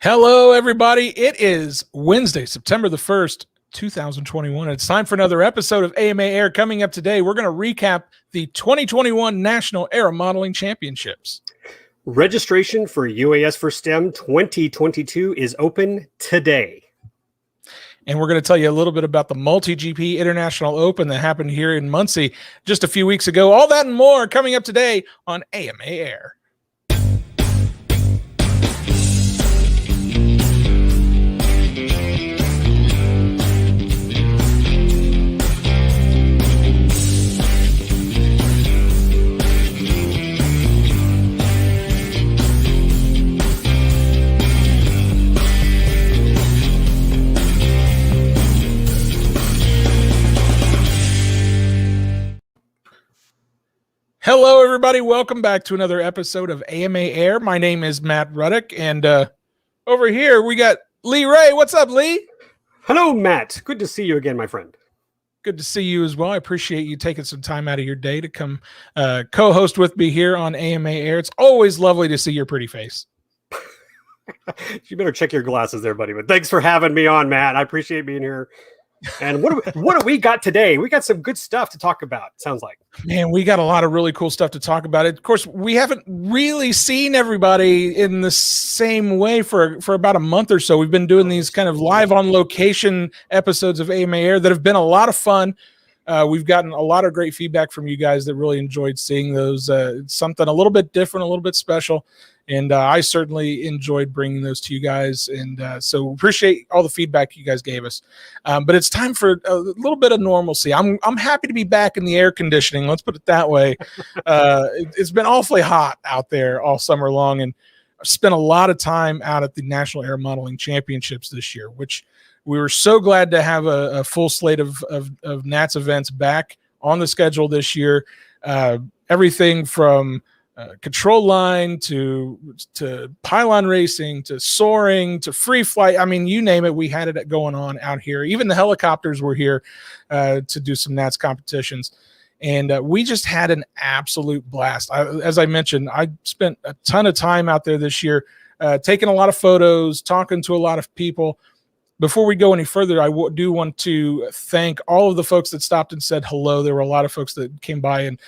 Hello, everybody. It is Wednesday, September the 1st, 2021. It's time for another episode of AMA Air. Coming up today, we're going to recap the 2021 National Aero Modeling Championships. Registration for UAS for STEM 2022 is open today. And we're going to tell you a little bit about the MultiGP International Open that happened here in Muncie just a few weeks ago. All that and more coming up today on AMA Air. Hello, everybody. Welcome back to another episode of AMA Air. My name is Matt Ruddick, and over here we got Lee Ray. What's up, Lee? Hello, Matt. Good to see you again, my friend. Good to see you as well. I appreciate you taking some time out of your day to come co-host with me here on AMA Air. It's always lovely to see your pretty face. You better check your glasses there, buddy. But thanks for having me on, Matt. I appreciate being here. And what do we got today? We got some good stuff to talk about, sounds like. Man, we got a lot of really cool stuff to talk about. Of course, we haven't really seen everybody in the same way for about a month or so. We've been doing these kind of live on location episodes of AMA Air that have been a lot of fun. We've gotten a lot of great feedback from you guys that really enjoyed seeing those. Something a little bit different, a little bit special. And I certainly enjoyed bringing those to you guys. And so appreciate all the feedback you guys gave us. But it's time for a little bit of normalcy. I'm happy to be back in the air conditioning. Let's put it that way. It's been awfully hot out there all summer long. And I've spent a lot of time out at the National Air Modeling Championships this year, which we were so glad to have a full slate of NATS events back on the schedule this year. Everything from control line to pylon racing to soaring to free flight. I mean, you name it, we had it going on out here. Even the helicopters were here to do some NATS competitions. And we just had an absolute blast. As I mentioned, I spent a ton of time out there this year, taking a lot of photos, talking to a lot of people. Before we go any further, I do want to thank all of the folks that stopped and said hello. There were a lot of folks that came by and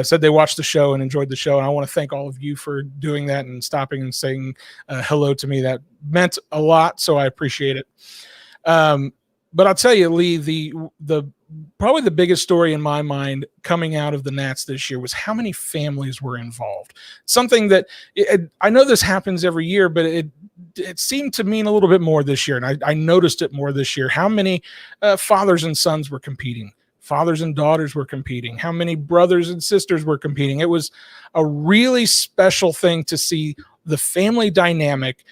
said they watched the show and enjoyed the show. And I want to thank all of you for doing that and stopping and saying hello to me. That meant a lot, so I appreciate it. But I'll tell you, Lee, the probably the biggest story in my mind coming out of the NATS this year was how many families were involved. Something that I know this happens every year, but it seemed to mean a little bit more this year. And I noticed it more this year. How many fathers and sons were competing? Fathers and daughters were competing. How many brothers and sisters were competing? It was a really special thing to see the family dynamic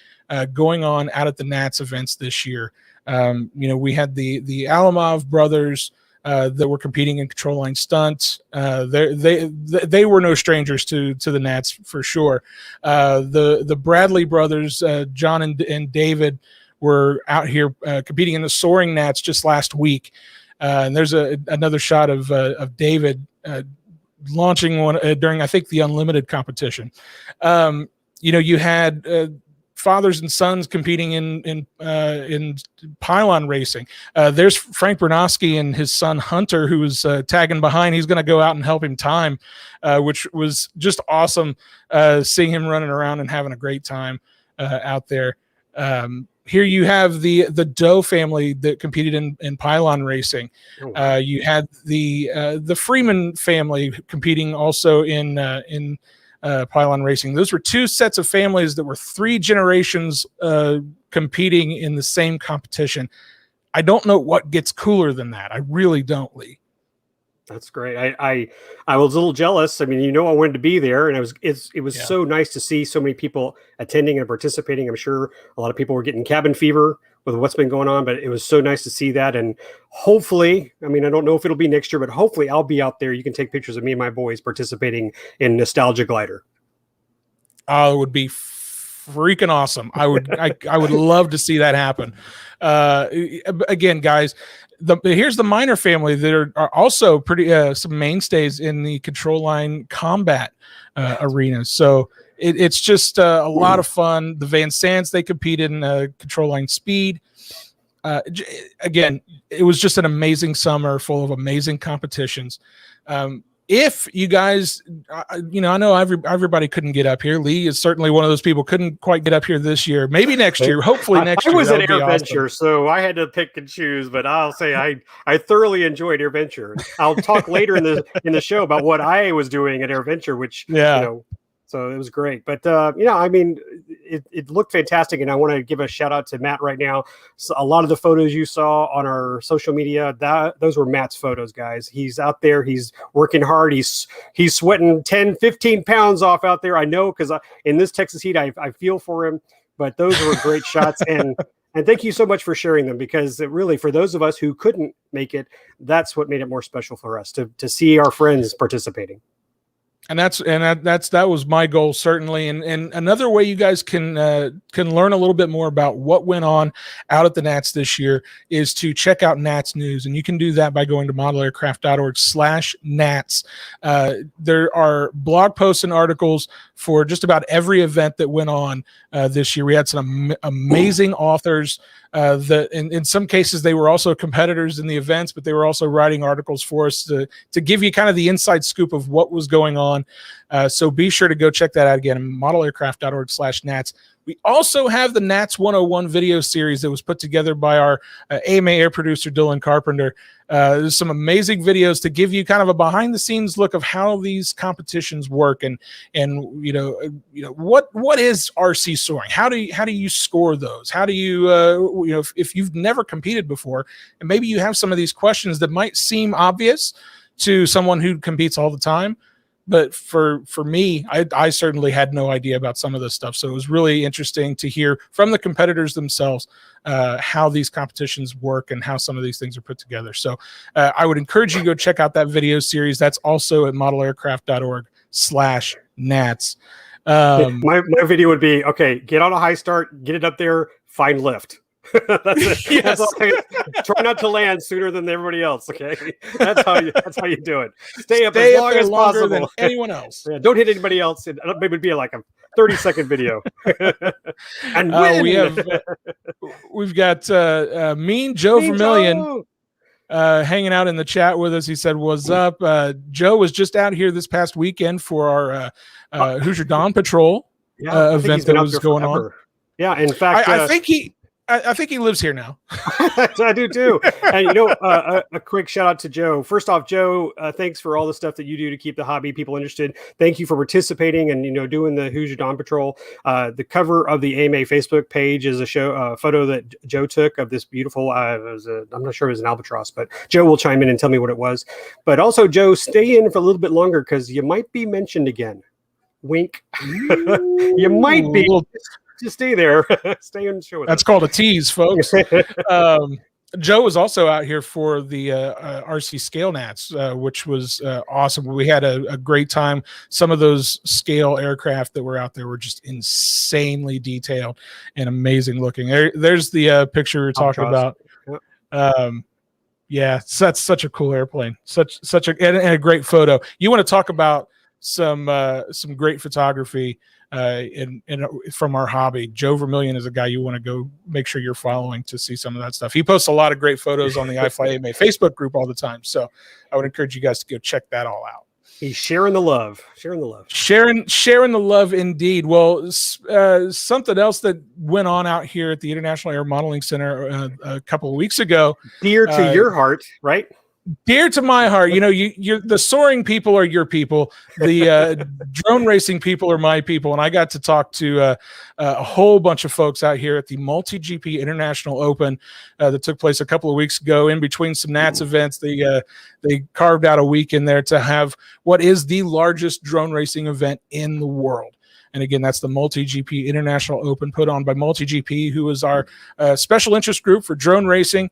going on out at the NATS events this year. We had the Alamov brothers that were competing in control line stunts. They were no strangers to the NATS for sure. The Bradley brothers, John and David, were out here competing in the soaring NATS just last week. And there's another shot of David launching one during, I think, the Unlimited competition. You had fathers and sons competing in pylon racing. There's Frank Bernowski and his son Hunter, who was tagging behind. He's going to go out and help him time, which was just awesome seeing him running around and having a great time out there. Here you have the Doe family that competed in pylon racing. Oh, wow. You had the Freeman family competing also in pylon racing. Those were two sets of families that were three generations competing in the same competition. I don't know what gets cooler than that. I really don't, Lee. That's great. I was a little jealous. I mean, I wanted to be there, and it was so nice to see so many people attending and participating. I'm sure a lot of people were getting cabin fever with what's been going on, but it was so nice to see that. And hopefully, I mean, I don't know if it'll be next year, but hopefully I'll be out there. You can take pictures of me and my boys participating in Nostalgia Glider. Oh, it would be freaking awesome. I would love to see that happen. Again, guys, here's the Miner family that are also pretty some mainstays in the control line combat arena. So it's just a lot of fun. The Van Sands, they compete in control line speed. Again, it was just an amazing summer full of amazing competitions. If you guys, I know everybody couldn't get up here. Lee is certainly one of those people couldn't quite get up here this year. Maybe next year. Hopefully next year. I was at AirVenture, so I had to pick and choose. But I'll say I thoroughly enjoyed AirVenture. I'll talk later in the show about what I was doing at AirVenture, which so it was great. But I mean, it looked fantastic, and I want to give a shout out to Matt right now. So a lot of the photos you saw on our social media, those were Matt's photos, guys. He's out there, he's working hard, he's sweating 10, 15 pounds off out there. I know, because in this Texas heat, I feel for him. But those were great shots, and thank you so much for sharing them, because it really, for those of us who couldn't make it, that's what made it more special for us to see our friends participating. And that was my goal, certainly. And another way you guys can learn a little bit more about what went on out at the Nats this year is to check out Nats News. And you can do that by going to modelaircraft.org/Nats. There are blog posts and articles for just about every event that went on this year. We had some amazing authors that in some cases they were also competitors in the events, but they were also writing articles for us to give you kind of the inside scoop of what was going on. So be sure to go check that out again, modelaircraft.org/Nats. We also have the Nats 101 video series that was put together by our AMA Air producer, Dylan Carpenter. There's some amazing videos to give you kind of a behind the scenes look of how these competitions work, and what is RC soaring? How do you score those? How do you if you've never competed before, and maybe you have some of these questions that might seem obvious to someone who competes all the time. But for me, I certainly had no idea about some of this stuff. So it was really interesting to hear from the competitors themselves how these competitions work and how some of these things are put together. So I would encourage you to go check out that video series. That's also at modelaircraft.org/Nats. My video would be, okay, get on a high start, get it up there, find lift. That's it. Yes. Try not to land sooner than everybody else. Okay, that's how you do it. Stay up as long as possible than anyone else. Yeah, don't hit anybody else. It would be like a 30-second video. And we've got Mean Joe Vermillion hanging out in the chat with us. He said, "What's up?" Joe was just out here this past weekend for our Hoosier Dawn Patrol event that was going on. Yeah, in fact, I think he lives here now. I do too. And a quick shout out to Joe. First off, Joe, thanks for all the stuff that you do to keep the hobby people interested. Thank you for participating and doing the Hoosier Dawn Patrol. The cover of the AMA Facebook page is a photo that Joe took of this beautiful. I'm not sure it was an albatross, but Joe will chime in and tell me what it was. But also, Joe, stay in for a little bit longer because you might be mentioned again. Wink. You might be. Just stay there. Stay on the show with That's us. Called a tease, folks. Joe was also out here for the RC Scale Nats, which was awesome. We had a great time. Some of those scale aircraft that were out there were just insanely detailed and amazing looking. There's the picture we were talking about. Yep. That's such a cool airplane. Such a great photo. You want to talk about some great photography from our hobby. Joe Vermillion is a guy you want to go make sure you're following to see some of that stuff. He posts a lot of great photos on the iFly AMA Facebook group all the time. So I would encourage you guys to go check that all out. He's sharing the love. Sharing the love indeed. Well, something else that went on out here at the International Air Modeling Center a couple of weeks ago. Dear to your heart, right? Dear to my heart. You're the soaring people are your people. The drone racing people are my people. And I got to talk to a whole bunch of folks out here at the MultiGP International Open that took place a couple of weeks ago. In between some Nats events, they carved out a week in there to have what is the largest drone racing event in the world. And again, that's the MultiGP International Open put on by MultiGP, who is our special interest group for drone racing.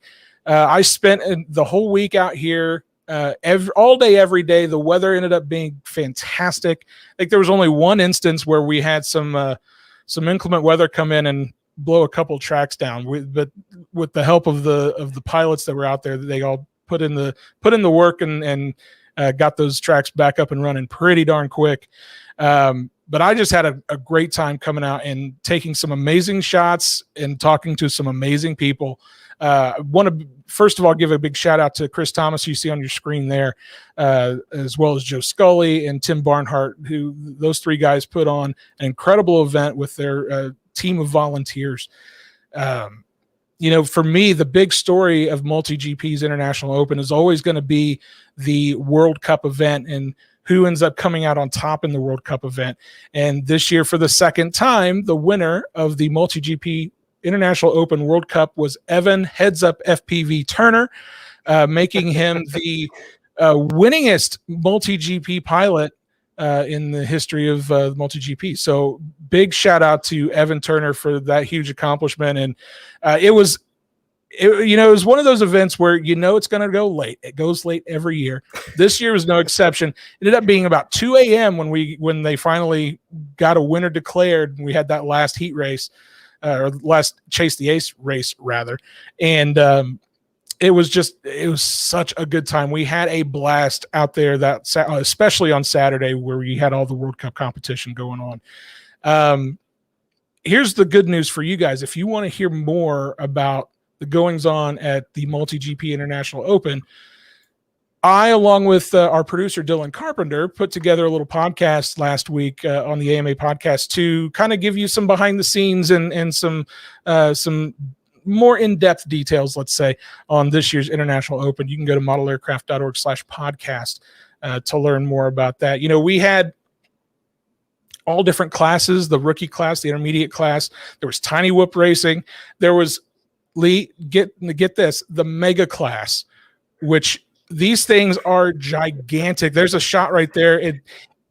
I spent the whole week out here all day, every day. The weather ended up being fantastic. I think there was only one instance where we had some inclement weather come in and blow a couple tracks down. But with the help of the pilots that were out there, they all put in the work and got those tracks back up and running pretty darn quick. But I just had a great time coming out and taking some amazing shots and talking to some amazing people. I want to first of all give a big shout out to Chris Thomas, you see on your screen there, as well as Joe Scully and Tim Barnhart, who those three guys put on an incredible event with their team of volunteers. For me, the big story of MultiGP's International Open is always going to be the World Cup event and who ends up coming out on top in the World Cup event. And this year, for the second time, the winner of the MultiGP International Open World Cup was Evan Heads Up FPV Turner, making him the winningest MultiGP pilot in the history of MultiGP. So big shout out to Evan Turner for that huge accomplishment. And it was one of those events where it's going to go late. It goes late every year. This year was no exception. It ended up being about 2 a.m. when they finally got a winner declared. We had that last heat race, or last Chase the Ace race rather. And it was such a good time. We had a blast out there especially on Saturday, where we had all the World Cup competition going on. Here's the good news for you guys. If you want to hear more about the goings on at the MultiGP International Open, I, along with our producer Dylan Carpenter, put together a little podcast last week on the AMA podcast to kind of give you some behind the scenes and some more in-depth details, let's say, on this year's International Open. You can go to modelaircraft.org/podcast to learn more about that. We had all different classes, the rookie class, the intermediate class. There was tiny whoop racing. There was, Lee, get this, the mega class, which these things are gigantic. There's a shot right there.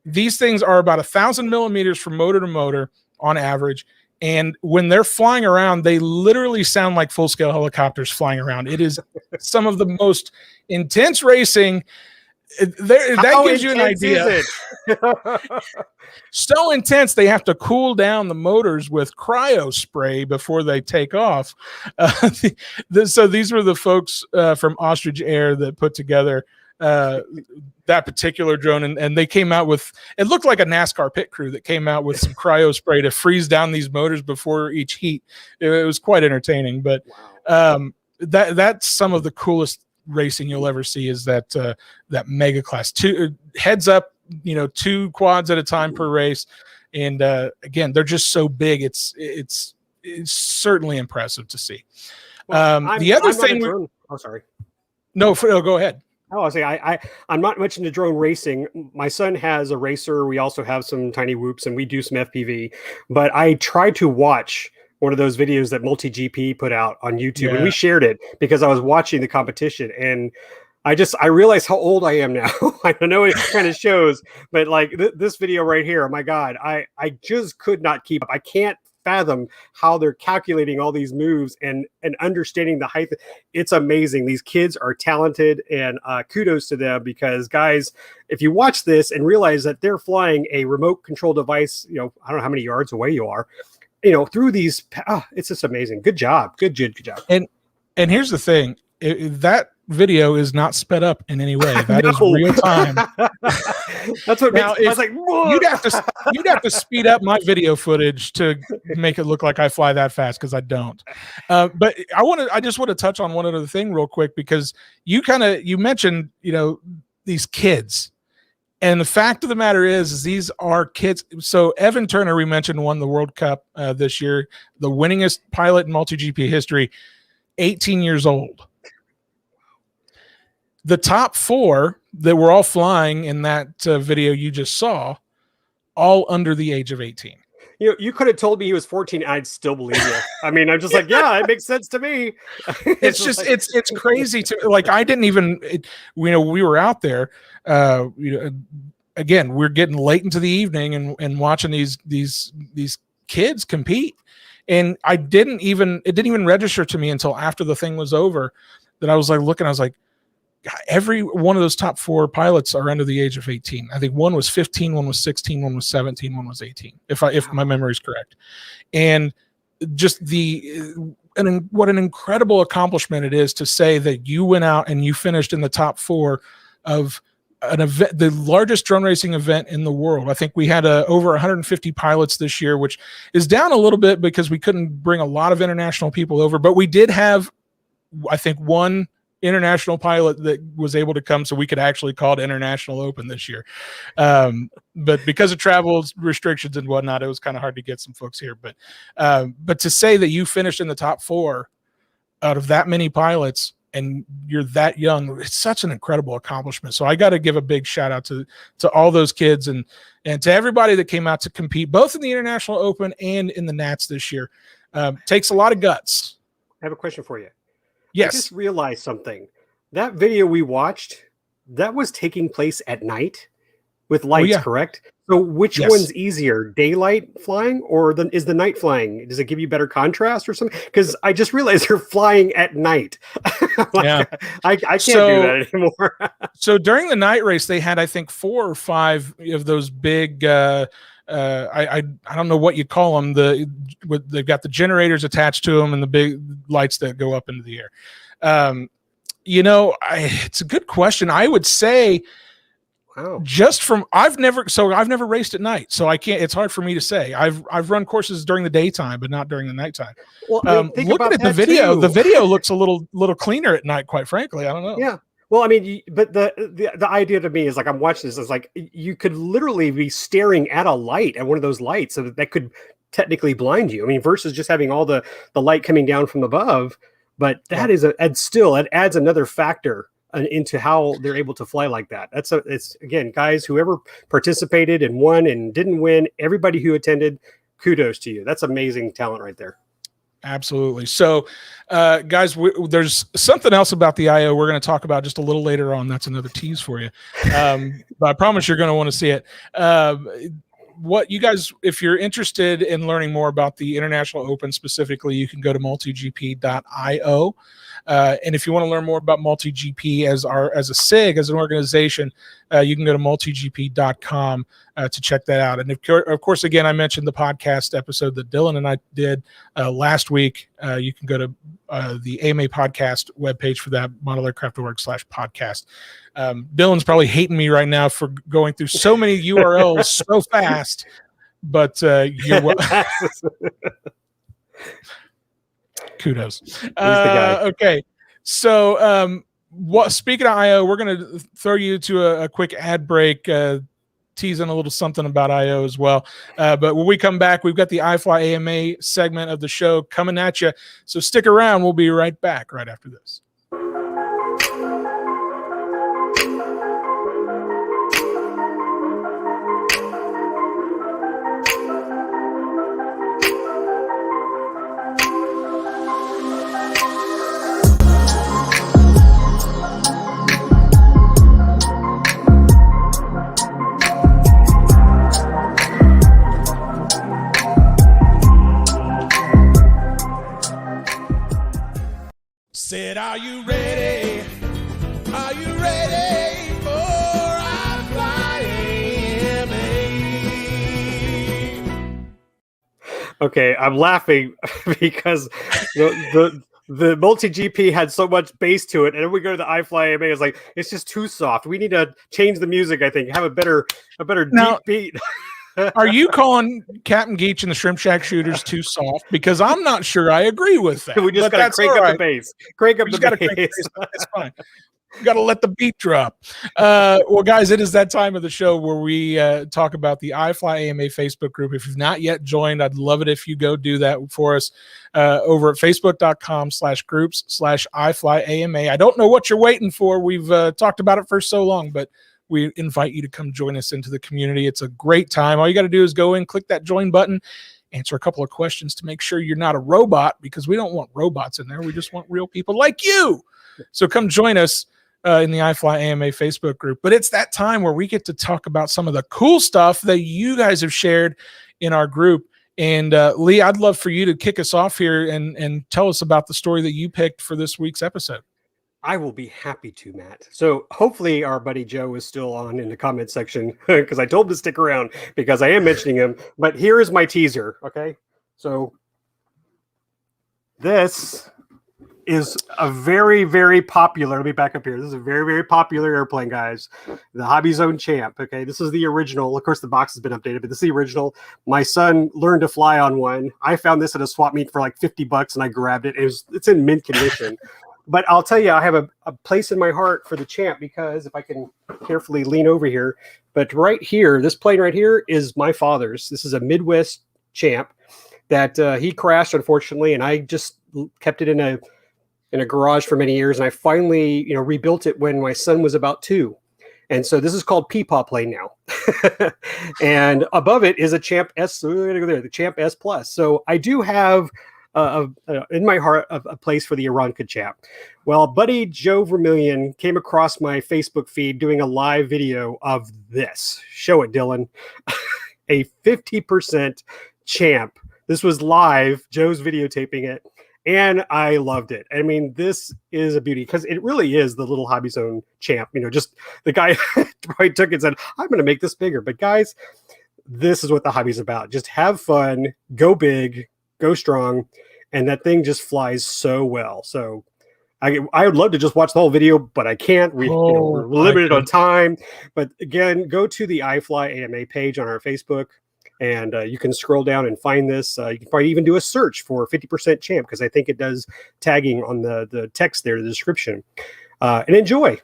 These things are about 1,000 millimeters from motor to motor on average. And when they're flying around, they literally sound like full-scale helicopters flying around. It is some of the most intense racing. That gives you an idea. So intense, they have to cool down the motors with cryo spray before they take off. So these were the folks from Ostrich Air that put together that particular drone, and they came out with, it looked like a NASCAR pit crew that came out with some cryo spray to freeze down these motors before each heat. It was quite entertaining, but that's some of the coolest racing you'll ever see, is that mega class. Heads up, 2 quads at a time per race, and again, they're just so big. It's certainly impressive to see. The other thing, sorry. No, go ahead. Oh, I say I'm not much into drone racing. My son has a racer. We also have some tiny whoops, and we do some FPV. But I tried to watch one of those videos that MultiGP put out on YouTube, and we shared it because I was watching the competition, and I realized how old I am now. I know it kind of shows, but like this video right here, oh my God, I just could not keep up. I can't fathom how they're calculating all these moves and understanding the height. It's amazing. These kids are talented, and kudos to them, because guys, if you watch this and realize that they're flying a remote control device, I don't know how many yards away you are, through these, it's just amazing. Good job. Good job. And here's the thing, that video is not sped up in any way. That is real time. That's what now, I was like, whoa. you'd have to speed up my video footage to make it look like I fly that fast, because I don't. But I just want to touch on one other thing real quick, because you mentioned these kids. And the fact of the matter is these are kids. So Evan Turner, we mentioned, won the World Cup this year, the winningest pilot in MultiGP history, 18 years old. The top 4 that were all flying in that video you just saw, all under the age of 18. You could have told me he was 14. I'd still believe you. I mean, I'm just like, yeah, it makes sense to me. It's just, it's crazy to, like, I didn't even, we were out there, again, we're getting late into the evening and watching these kids compete. And it didn't even register to me until after the thing was over, that I was like looking, I was like, God, every one of those top 4 pilots are under the age of 18. I think one was 15, one was 16, one was 17, one was 18, if my memory is correct. And just what an incredible accomplishment it is to say that you went out and you finished in the top 4 of an event, the largest drone racing event in the world. I think we had over 150 pilots this year, which is down a little bit because we couldn't bring a lot of international people over, but we did have, I think, one international pilot that was able to come, so we could actually call it International Open this year. But because of travel restrictions and whatnot, it was kind of hard to get some folks here. But to say that you finished in the top 4 out of that many pilots and you're that young, it's such an incredible accomplishment. So I got to give a big shout out to all those kids and to everybody that came out to compete, both in the International Open and in the Nats this year. Takes a lot of guts. I have a question for you. Yes. I just realized something. That video we watched, that was taking place at night with lights, correct? So which one's easier, daylight flying or is the night flying? Does it give you better contrast or something? Because I just realized they're flying at night. I can't do that anymore. So during the night race, they had, I think, 4 or 5 of those big I don't know what you call them. They've got the generators attached to them and the big lights that go up into the air. It's a good question. I would say, I've never raced at night, so I can't. It's hard for me to say. I've run courses during the daytime, but not during the nighttime. Well, looking at the video, the video looks a little cleaner at night. Quite frankly, I don't know. Yeah. Well, I mean, but the idea to me is like, I'm watching this. It's like you could literally be staring at a light, at one of those lights, so that could technically blind you. I mean, versus just having all the light coming down from above. But that is it adds another factor into how they're able to fly like that. It's again, guys, whoever participated and won and didn't win, everybody who attended, kudos to you. That's amazing talent right there. Absolutely. So, guys, there's something else about the IO we're going to talk about just a little later on. That's another tease for you. But I promise you're going to want to see it. What you guys, if you're interested in learning more about the International Open specifically, you can go to multigp.io. And if you want to learn more about MultiGP as a SIG, as an organization, you can go to multigp.com to check that out. And of course, again, I mentioned the podcast episode that Dylan and I did last week. You can go to the AMA podcast webpage for that, modelaircraft.org/podcast. Dylan's probably hating me right now for going through so many URLs so fast, but you're kudos. Okay. So speaking of IO, we're going to throw you to a quick ad break, teasing a little something about IO as well. But when we come back, we've got the iFly AMA segment of the show coming at you. So stick around. We'll be right back right after this. Said, are you ready? Are you ready for iFly AMA? Okay, I'm laughing because the MultiGP had so much bass to it, and then we go to the iFly AMA. It's like it's just too soft. We need to change the music. I think have a better deep beat. Are you calling Captain Geach and the Shrimp Shack Shooters too soft? Because I'm not sure I agree with that. We just got to crank up the bass. Crank up the bass. It's fine. Got to let the beat drop. Well, guys, it is that time of the show where we talk about the iFly AMA Facebook group. If you've not yet joined, I'd love it if you go do that for us over at facebook.com/groups/iFly AMA. I don't know what you're waiting for. We've talked about it for so long, but we invite you to come join us into the community. It's a great time. All you got to do is go in, click that join button, answer a couple of questions to make sure you're not a robot, because we don't want robots in there. We just want real people like you. So come join us in the iFly AMA Facebook group. But it's that time where we get to talk about some of the cool stuff that you guys have shared in our group. And Lee, I'd love for you to kick us off here and tell us about the story that you picked for this week's episode. I will be happy to, Matt. So hopefully our buddy Joe is still on in the comment section because I told him to stick around because I am mentioning him. But here is my teaser, okay? So This is a very, very popular. Let me back up here. This is a very, very popular airplane, guys. The Hobby Zone Champ. Okay, this is the original. Of course, the box has been updated, but this is the original. My son learned to fly on one. I found this at a swap meet for like $50, and I grabbed it. It's in mint condition. But I'll tell you, I have a place in my heart for the Champ because if I can carefully lean over here, but right here, this plane right here is my father's. This is a Midwest Champ that he crashed, unfortunately, and I just kept it in a garage for many years, and I finally, rebuilt it when my son was about 2. And so this is called Peepaw Plane now. And above it is a Champ S. So we're gonna go there, the Champ S Plus. So I do have in my heart a place for the Aeronautics Champ. Well, buddy Joe Vermillion came across my Facebook feed doing a live video of this. Show it, Dylan. A 50% Champ. This was live. Joe's videotaping it. And I loved it. I mean, this is a beauty because it really is the little Hobby Zone Champ. Just the guy probably took it and said, I'm going to make this bigger. But guys, this is what the hobby's about. Just have fun, go big, go strong. And that thing just flies so well. So I would love to just watch the whole video, but I can't. We're limited on time. But again, go to the iFly AMA page on our Facebook. And you can scroll down and find this. You can probably even do a search for 50% Champ because I think it does tagging on the text there, the description. And enjoy.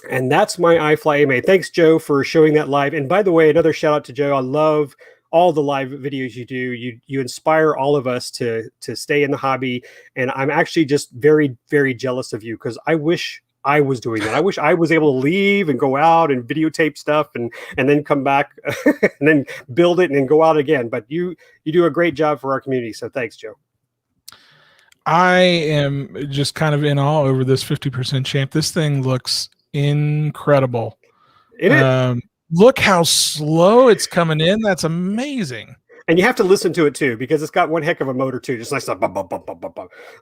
And that's my iFly AMA. Thanks, Joe, for showing that live. And by the way, another shout out to Joe. I love all the live videos you do. You inspire all of us to stay in the hobby. And I'm actually just very, very jealous of you because I wish I was doing that. I wish I was able to leave and go out and videotape stuff and then come back and then build it and then go out again. But you do a great job for our community. So thanks, Joe. I am just kind of in awe over this 50% Champ. This thing looks incredible. It is. Look how slow it's coming in. That's amazing. And you have to listen to it too, because it's got one heck of a motor too. Just nice stuff.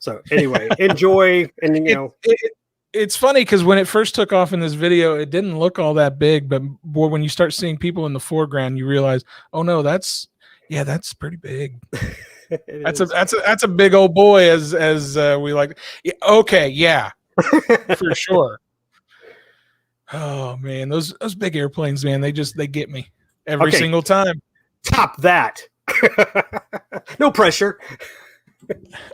So anyway, enjoy. And it's funny because when it first took off in this video, it didn't look all that big, but boy, when you start seeing people in the foreground, you realize, oh no, that's pretty big. that's a big old boy, as we like. Yeah, okay, yeah, for sure. Oh man, those big airplanes, man, they get me every single time. Top that. No pressure.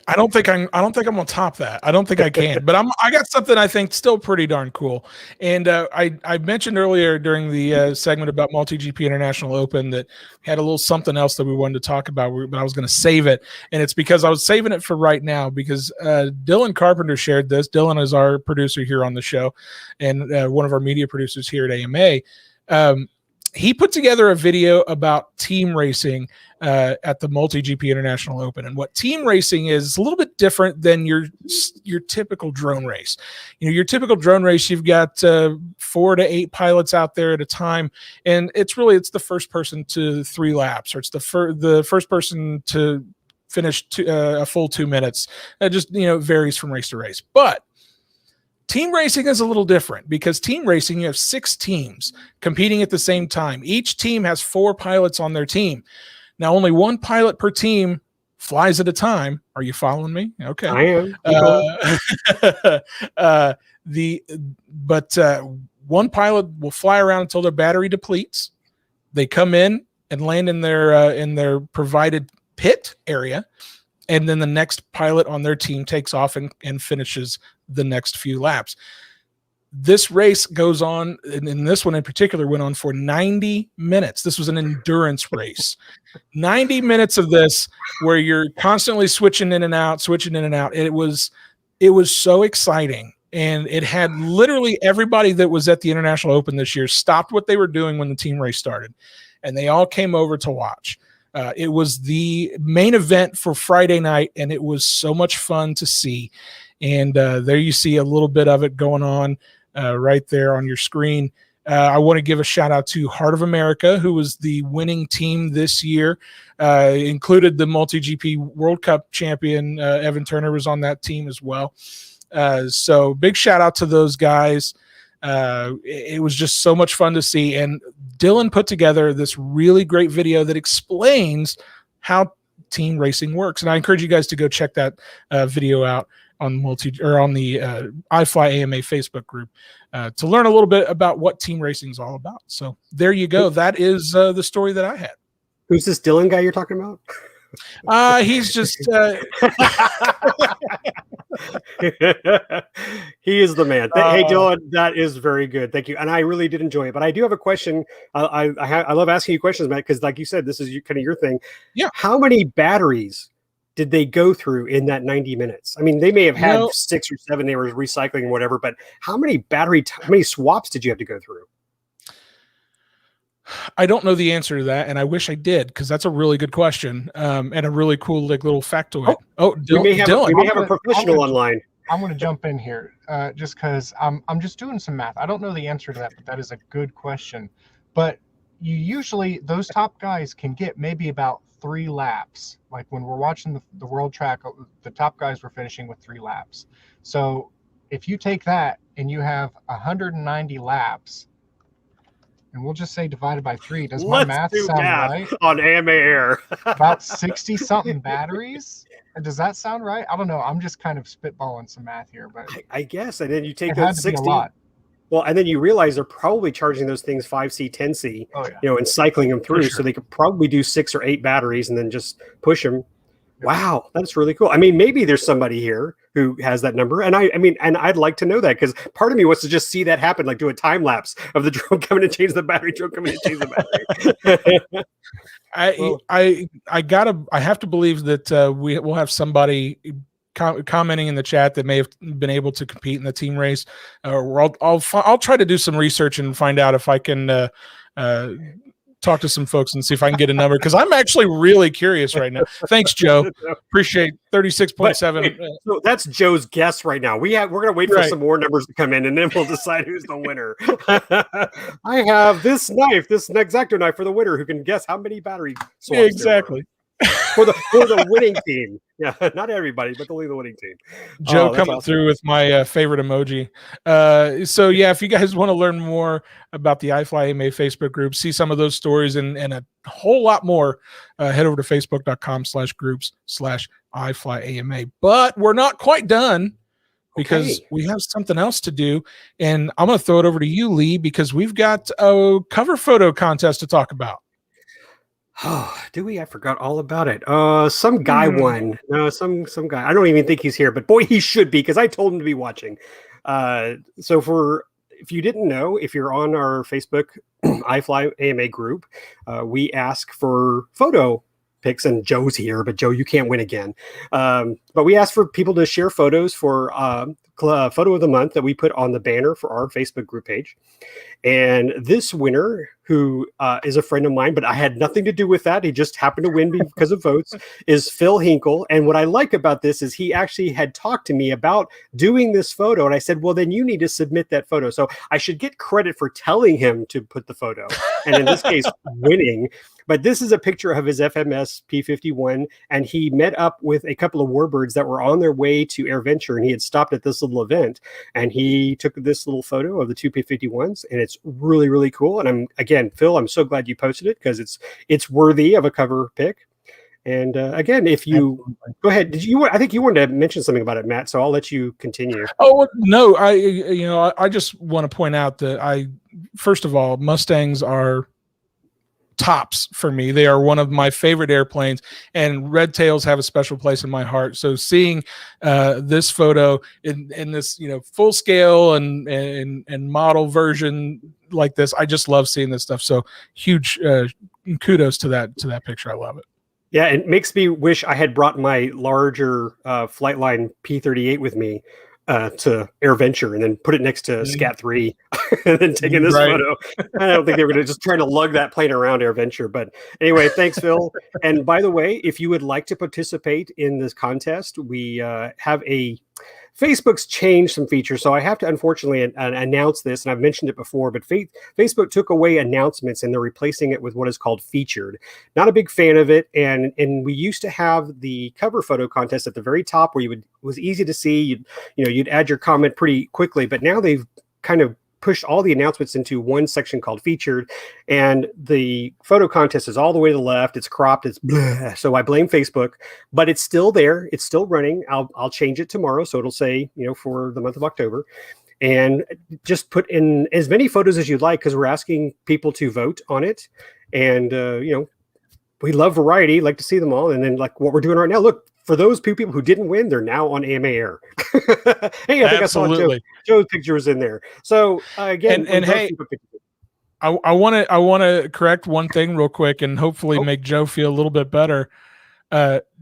I don't think I'm gonna top that. I don't think I can, but I got something I think still pretty darn cool. And I mentioned earlier during the segment about MultiGP International Open that we had a little something else that we wanted to talk about, but I was going to save it, and it's because I was saving it for right now because Dylan Carpenter shared this. Dylan is our producer here on the show, and one of our media producers here at AMA. He put together a video about team racing at the MultiGP International Open. And what team racing is a little bit different than your typical drone race. Your typical drone race, you've got 4 to 8 pilots out there at a time. And it's the first person to 3 laps, or it's the first person to finish a full 2 minutes. It just, varies from race to race. But team racing is a little different because team racing, you have 6 teams competing at the same time. Each team has 4 pilots on their team. Now, only 1 pilot per team flies at a time. Are you following me? Okay. I am. But one pilot will fly around until their battery depletes. They come in and land in their provided pit area. And then the next pilot on their team takes off and finishes the next few laps. This race goes on, and this one in particular went on for 90 minutes. This was an endurance race. 90 minutes of this where you're constantly switching in and out. It was so exciting. And it had literally everybody that was at the International Open this year stopped what they were doing when the team race started. And they all came over to watch. It was the main event for Friday night, and it was so much fun to see. And there you see a little bit of it going on right there on your screen. I want to give a shout out to Heart of America, who was the winning team this year. Included the MultiGP World Cup champion, Evan Turner was on that team as well. So big shout out to those guys. It was just so much fun to see. And Dylan put together this really great video that explains how team racing works. And I encourage you guys to go check that video out on the iFly AMA Facebook group to learn a little bit about what team racing is all about. So there you go. That is the story that I had. Who's this Dylan guy you're talking about? He's just he is the man. Hey, Dylan, that is very good. Thank you. And I really did enjoy it. But I do have a question. I love asking you questions, Matt, because like you said, this is kind of your thing. Yeah. How many batteries did they go through in that 90 minutes? I mean, they may have had 6 or 7 they were recycling or whatever, but how many how many swaps did you have to go through? I don't know the answer to that, and I wish I did, because that's a really good question and a really cool little factoid. We may have a professional online. I'm going to jump in here just because I'm just doing some math. I don't know the answer to that, but that is a good question. But you usually, those top guys can get maybe about 3 laps. Like when we're watching the World Track, the top guys were finishing with 3 laps. So if you take that and you have 190 laps, and we'll just say divided by 3. Does my math sound right? On AMA Air. About 60-something batteries? Does that sound right? I don't know. I'm just kind of spitballing some math here, but I guess. And then you take those 60. A lot. Well, and then you realize they're probably charging those things 5C, 10C, and cycling them through, so they could probably do 6 or 8 batteries and then just push them. Wow, that's really cool. I mean, maybe there's somebody here who has that number, and I mean, I'd like to know that, because part of me wants to just see that happen, like do a time lapse of the drone coming to change the battery, drone coming to change the battery. I have to believe that we will have somebody commenting in the chat that may have been able to compete in the team race. I'll try to do some research and find out if I can talk to some folks and see if I can get a number, because I'm actually really curious right now. Thanks, Joe. Appreciate 36.7. So that's Joe's guess right now. We're going to wait for some more numbers to come in, and then we'll decide who's the winner. I have this X-Acto knife for the winner, who can guess how many battery swaps exactly for the winning team. Yeah, not everybody, but only the winning team. Joe coming through with my favorite emoji. So yeah, if you guys want to learn more about the iFly AMA Facebook group, see some of those stories and a whole lot more, head over to facebook.com/groups/iFlyAMA. But we're not quite done, because we have something else to do. And I'm going to throw it over to you, Lee, because we've got a cover photo contest to talk about. Oh, do we? I forgot all about it. Some guy won. No, some guy. I don't even think he's here, but boy, he should be, because I told him to be watching. So if you didn't know, if you're on our Facebook iFly AMA group, we ask for photo pics, and Joe's here, but Joe, you can't win again. But we ask for people to share photos for photo of the month that we put on the banner for our Facebook group page. And this winner, who is a friend of mine, but I had nothing to do with that, he just happened to win because of votes, is Phil Henkel. And what I like about this is he actually had talked to me about doing this photo. And I said, well, then you need to submit that photo. So I should get credit for telling him to put the photo, and in this case, winning. But this is a picture of his FMS P-51, and he met up with a couple of warbirds that were on their way to AirVenture, and he had stopped at this little event, and he took this little photo of the 2 P-51s, and it's really, really cool. And Phil, I'm so glad you posted it, because it's worthy of a cover pic. And again, if you go ahead, I think you wanted to mention something about it, Matt, so I'll let you continue. Oh, no, I just want to point out that first of all, Mustangs are tops for me. They are one of my favorite airplanes, and red tails have a special place in my heart. So seeing this photo in this, full scale and model version like this, I just love seeing this stuff. So huge kudos to that picture. I love it. Yeah, it makes me wish I had brought my larger Flightline P-38 with me to AirVenture, and then put it next to Scat 3 and then taking this photo. I don't think they were going to just try to lug that plane around AirVenture. But anyway, thanks, Phil. And by the way, if you would like to participate in this contest, we have Facebook's changed some features. So I have to unfortunately announce this, and I've mentioned it before, but Facebook took away announcements, and they're replacing it with what is called featured. Not a big fan of it. And we used to have the cover photo contest at the very top, where it was easy to see. You'd add your comment pretty quickly, but now they've kind of pushed all the announcements into one section called featured, and the photo contest is all the way to the left. It's cropped. It's bleh. So I blame Facebook, but it's still there. It's still running. I'll change it tomorrow, so it'll say, for the month of October. And just put in as many photos as you'd like, because we're asking people to vote on it. And, we love variety, like to see them all. And then like what we're doing right now, look, for those people who didn't win, they're now on AMA Air. Hey, I think Absolutely. I saw Joe's picture was in there. So again, and hey, I want to correct one thing real quick and hopefully make Joe feel a little bit better.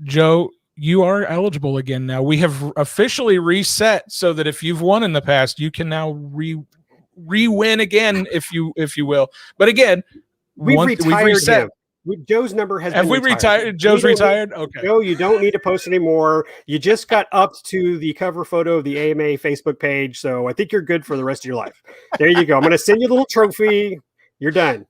Joe, you are eligible again now. We have officially reset so that if you've won in the past, you can now re-win again, if you will. But again, we've reset. Joe's number has been retired. Joe's retired? Okay. Joe, you don't need to post anymore. You just got upped to the cover photo of the AMA Facebook page, so I think you're good for the rest of your life. There you go. I'm going to send you a little trophy. You're done.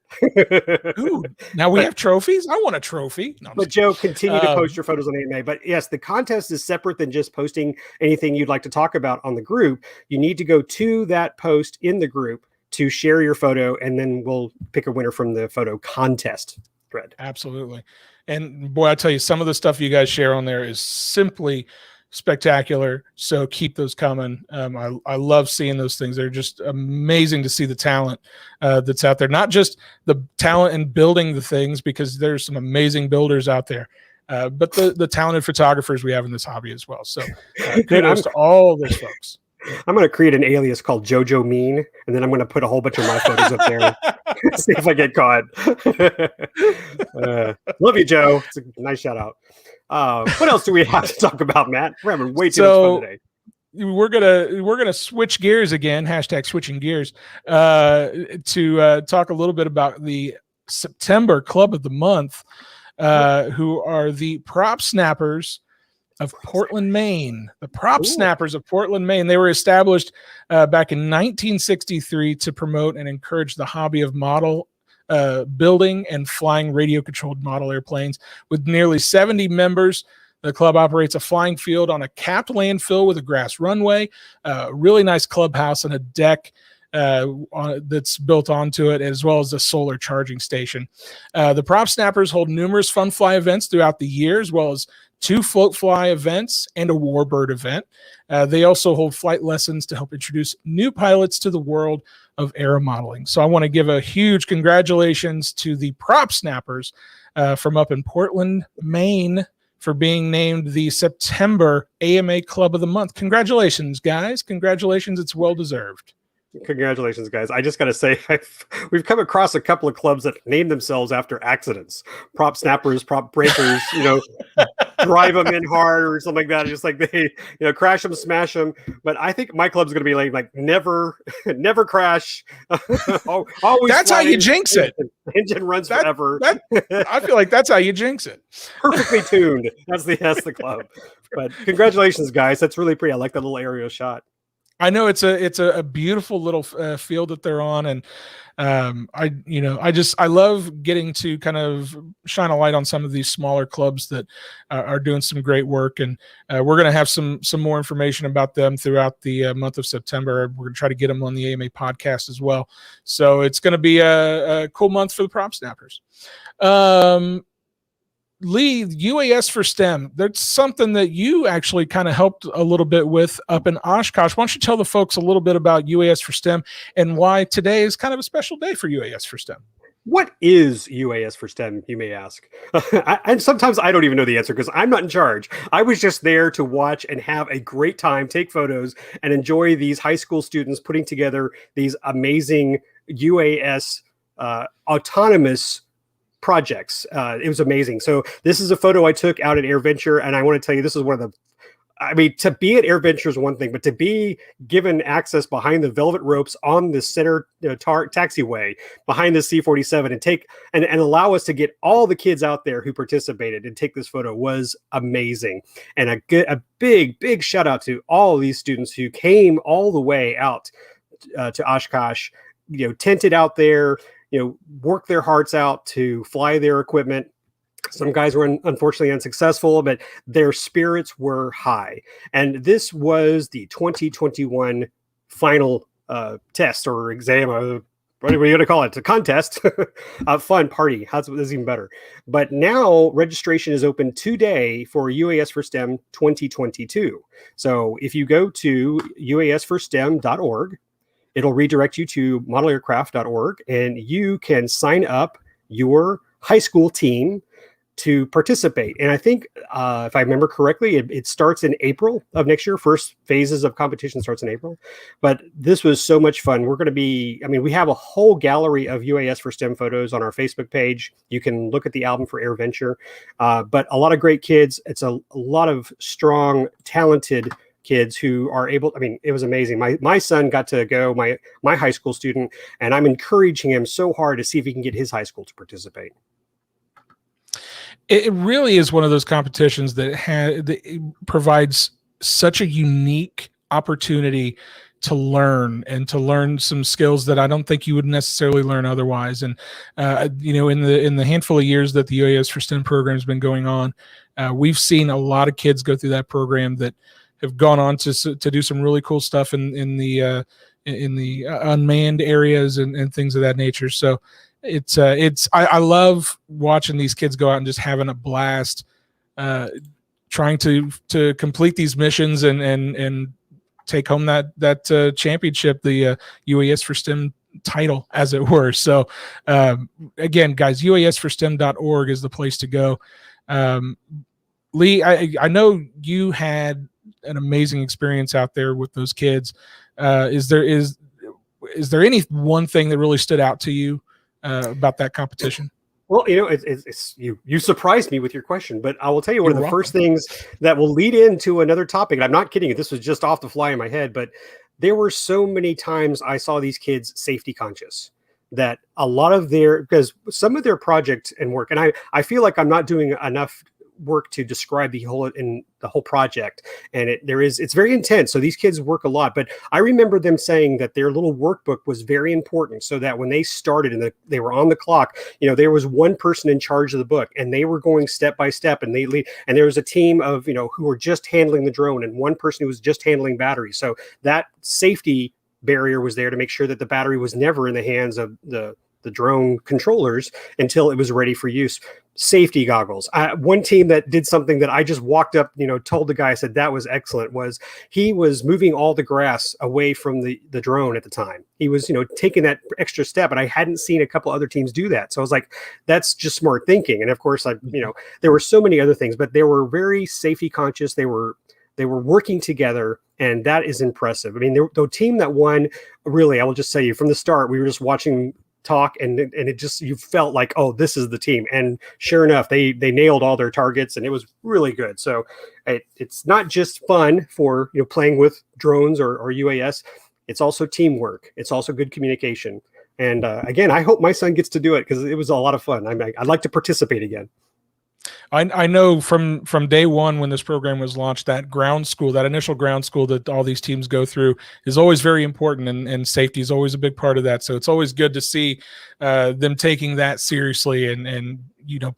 Ooh, now we have trophies? I want a trophy. No, but Joe, continue to post your photos on AMA. But yes, the contest is separate than just posting anything you'd like to talk about on the group. You need to go to that post in the group to share your photo, and then we'll pick a winner from the photo contest thread. Absolutely. And boy, I tell you, some of the stuff you guys share on there is simply spectacular. So keep those coming. I love seeing those things. They're just amazing to see the talent that's out there. Not just the talent in building the things, because there's some amazing builders out there, but the talented photographers we have in this hobby as well. So kudos to all those folks. I'm going to create an alias called Jojo Mean, and then I'm going to put a whole bunch of my photos up there. See if I get caught. Love you, Joe. It's a nice shout out. What else do we have to talk about, Matt? We're having way too much fun today. We're gonna switch gears again. # switching gears to talk a little bit about the September Club of the Month, who are the Prop Snappers of Portland, Maine. The Prop Snappers of Portland, Maine. They were established back in 1963 to promote and encourage the hobby of model building and flying radio-controlled model airplanes. With nearly 70 members, the club operates a flying field on a capped landfill with a grass runway, a really nice clubhouse, and a deck that's built onto it, as well as a solar charging station. The Prop Snappers hold numerous fun fly events throughout the year, as well as 2 float fly events and a warbird event. They also hold flight lessons to help introduce new pilots to the world of aeromodeling. So I want to give a huge congratulations to the Prop Snappers from up in Portland, Maine, for being named the September AMA Club of the Month. Congratulations, guys. Congratulations. It's well-deserved. Congratulations, guys. I just got to say, we've come across a couple of clubs that name themselves after accidents. Prop Snappers, Prop Breakers, drive them in hard or something like that. Just like they, crash them, smash them. But I think my club's going to be like never crash. Always that's how you jinx it. Engine runs forever. I feel like that's how you jinx it. Perfectly tuned. That's the club. But congratulations, guys. That's really pretty. I like that little aerial shot. I know it's a beautiful little field that they're on, and I love getting to kind of shine a light on some of these smaller clubs that are doing some great work, and we're going to have some more information about them throughout the month of September. We're going to try to get them on the AMA podcast as well, so it's going to be a cool month for the Prop Snappers. Lee, UAS for STEM, that's something that you actually kind of helped a little bit with up in Oshkosh. Why don't you tell the folks a little bit about UAS for STEM and why today is kind of a special day for UAS for STEM? What is UAS for STEM, you may ask? And sometimes I don't even know the answer because I'm not in charge. I was just there to watch and have a great time, take photos, and enjoy these high school students putting together these amazing UAS autonomous projects. It was amazing. So this is a photo I took out at AirVenture, and I want to tell you, this is one of the, to be at AirVenture is one thing, but to be given access behind the velvet ropes on the center taxiway behind the C-47 and take and allow us to get all the kids out there who participated and take this photo was amazing. And a big shout out to all of these students who came all the way out to Oshkosh, tented out there, work their hearts out to fly their equipment. Some guys were unfortunately unsuccessful, but their spirits were high. And this was the 2021 final test or exam, what are we going to call it? It's a contest, a fun party. That's even better. But now registration is open today for UAS for STEM 2022. So if you go to uasforstem.org, it'll redirect you to modelaircraft.org, and you can sign up your high school team to participate. And I think, if I remember correctly, it starts in April of next year. First phases of competition starts in April. But this was so much fun. We're going to be, we have a whole gallery of UAS for STEM photos on our Facebook page. You can look at the album for Air Venture. But a lot of great kids. It's a lot of strong, talented kids who are able. It was amazing. My son got to go, my high school student, and I'm encouraging him so hard to see if he can get his high school to participate. It really is one of those competitions that provides such a unique opportunity to learn and to learn some skills that I don't think you would necessarily learn otherwise. And in the handful of years that the UAS for STEM program has been going on, we've seen a lot of kids go through that program that have gone on to do some really cool stuff in the unmanned areas and things of that nature. So I love watching these kids go out and just having a blast, trying to complete these missions and take home that championship, the UAS for STEM title, as it were. So again, guys, uasforstem.org is the place to go. Lee, I know you had an amazing experience out there with those kids. Is there any one thing that really stood out to you about that competition? Well, it's you surprised me with your question, but I will tell you one of the welcome. first things that will lead into another topic. And I'm not kidding you. This was just off the fly in my head, but there were so many times I saw these kids safety conscious that a lot of because some of their project and work, and I feel like I'm not doing enough work to describe the whole project, and it's very intense. So these kids work a lot, but I remember them saying that their little workbook was very important, so that when they started and they were on the clock, there was one person in charge of the book, and they were going step by step, and and there was a team of who were just handling the drone, and one person who was just handling batteries. So that safety barrier was there to make sure that the battery was never in the hands of the drone controllers until it was ready for use. Safety goggles. One team that did something that I just walked up, told the guy, I said, that was excellent, was he was moving all the grass away from the drone at the time. He was, taking that extra step, and I hadn't seen a couple other teams do that. So I was like, that's just smart thinking. And of course, there were so many other things, but they were very safety conscious. They were working together, and that is impressive. The team that won, really, I will just say, from the start, we were just watching talk, and it just, you felt like, oh, this is the team. And sure enough, they nailed all their targets, and it was really good. So it's not just fun for playing with drones or UAS. It's also teamwork. It's also good communication. And again, I hope my son gets to do it, because it was a lot of fun. I'd like to participate again. I know from day one, when this program was launched, that initial ground school that all these teams go through is always very important, and safety is always a big part of that. So it's always good to see them taking that seriously and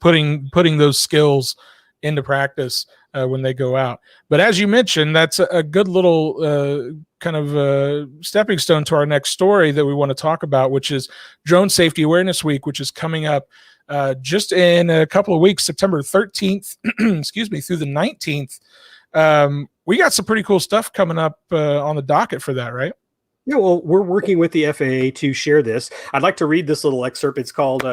putting those skills into practice when they go out. But as you mentioned, that's a good little kind of stepping stone to our next story that we want to talk about, which is Drone Safety Awareness Week, which is coming up just in a couple of weeks, September 13th, excuse me, through the 19th. We got some pretty cool stuff coming up on the docket for that, right? Yeah, well, we're working with the FAA to share this. I'd like to read this little excerpt. It's called,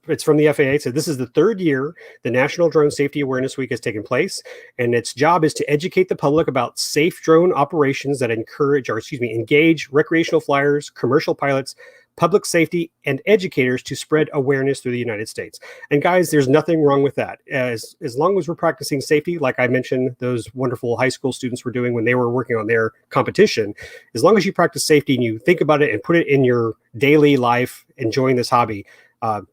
it's from the FAA. It said, this is the third year the National Drone Safety Awareness Week has taken place, and its job is to educate the public about safe drone operations that engage recreational flyers, commercial pilots, public safety, and educators to spread awareness through the United States. And guys, there's nothing wrong with that. As long as we're practicing safety, like I mentioned, those wonderful high school students were doing when they were working on their competition, as long as you practice safety and you think about it and put it in your daily life, enjoying this hobby,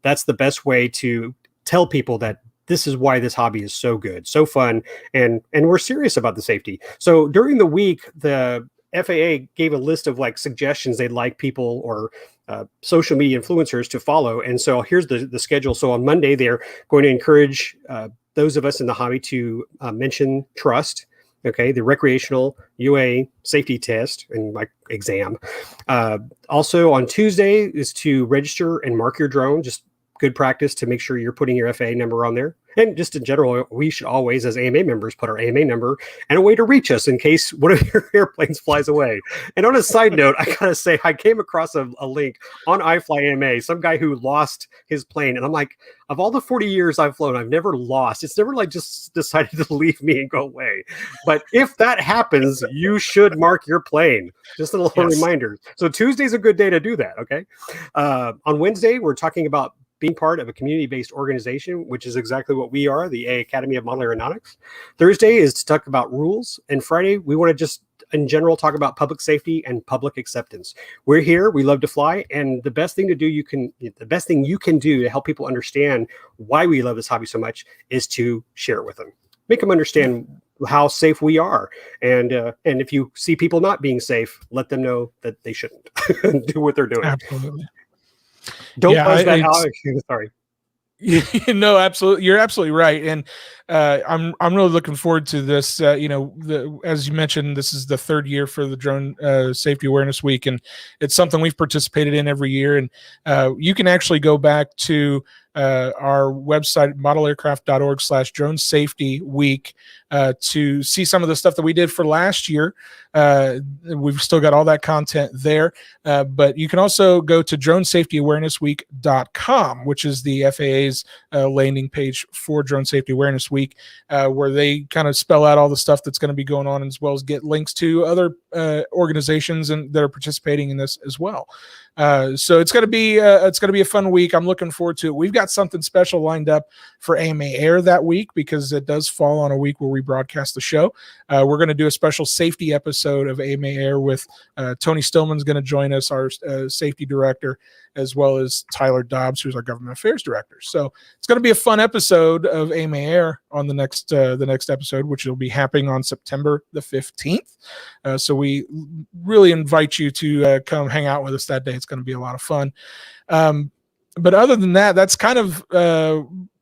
that's the best way to tell people that this is why this hobby is so good, so fun, and we're serious about the safety. So during the week, the FAA gave a list of suggestions they'd like people or social media influencers to follow. And so here's the schedule. So on Monday, they're going to encourage those of us in the hobby to mention trust Okay, the recreational UA safety test and like exam. Also on Tuesday is to register and mark your drone. Just good practice to make sure you're putting your FAA number on there. And just in general, we should always, as AMA members, put our AMA number and a way to reach us in case one of your airplanes flies away. And on a side note, I gotta say, I came across a link on iFly AMA, some guy who lost his plane. And I'm like, of all the 40 years I've flown, I've never lost. It's never like just decided to leave me and go away. But if that happens, you should mark your plane. Just a little reminder. So Tuesday's a good day to do that, okay? On Wednesday, we're talking about being part of a community-based organization, which is exactly what we are, the A Academy of Model Aeronautics. Thursday is to talk about rules. And Friday, we want to just, in general, talk about public safety and public acceptance. We're here, we love to fly, and the best thing you can do to help people understand why we love this hobby so much is to share it with them. Make them understand how safe we are. And if you see people not being safe, let them know that they shouldn't do what they're doing. Absolutely. Don't buzz that out. Sorry. No, absolutely. You're absolutely right. And I'm really looking forward to this. As you mentioned, this is the third year for the Drone Safety Awareness Week, and it's something we've participated in every year. And you can actually go back to our website, modelaircraft.org/drone safety week, to see some of the stuff that we did for last year. We've still got all that content there, but you can also go to dronesafetyawarenessweek.com, which is the FAA's landing page for Drone Safety Awareness Week, where they kind of spell out all the stuff that's going to be going on, as well as get links to other organizations that are participating in this as well. So it's going to be a fun week. I'm looking forward to it. We've got something special lined up for AMA Air that week because it does fall on a week where we broadcast the show. We're going to do a special safety episode of AMA Air with Tony Stillman's going to join us, our safety director, as well as Tyler Dobbs, who's our government affairs director. So it's going to be a fun episode of AMA Air on the next episode, which will be happening on September the 15th. So we really invite you to come hang out with us that day. It's going to be a lot of fun. But other than that, that's kind of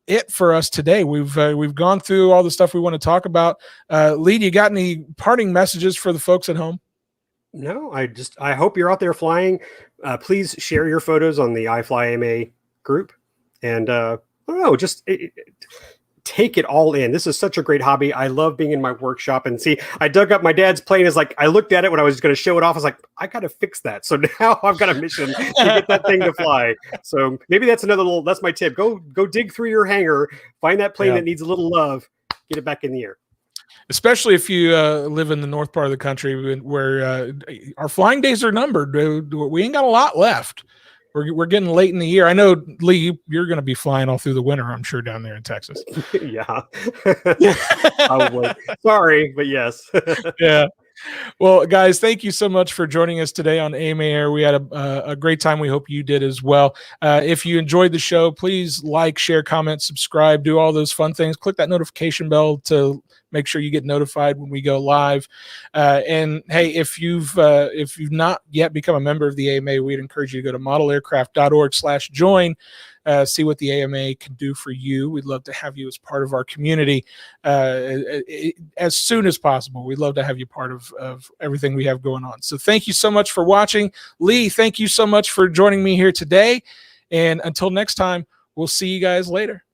it for us today. We've gone through all the stuff we want to talk about. Lee, you got any parting messages for the folks at home? No, I hope you're out there flying. Please share your photos on the iFly AMA group, and I don't know, take it all in. This is such a great hobby. I love being in my workshop and see. I dug up my dad's plane. Is like I looked at it when I was going to show it off. I was like, I got to fix that. So now I've got a mission to get that thing to fly. So maybe that's that's my tip. Go dig through your hangar, find that plane that needs a little love, get it back in the air. Especially if you live in the north part of the country where our flying days are numbered. We ain't got a lot left. We're getting late in the year. I know, Lee, you're going to be flying all through the winter, I'm sure, down there in Texas. Yeah. Probably. Sorry, but yes. Yeah. Well, guys, thank you so much for joining us today on AMA Air. We had a great time. We hope you did as well. If you enjoyed the show, please like, share, comment, subscribe, do all those fun things. Click that notification bell to make sure you get notified when we go live. And hey, if you've not yet become a member of the AMA, we'd encourage you to go to modelaircraft.org/join. See what the AMA can do for you. We'd love to have you as part of our community as soon as possible. We'd love to have you part of everything we have going on. So thank you so much for watching. Lee, thank you so much for joining me here today. And until next time, we'll see you guys later.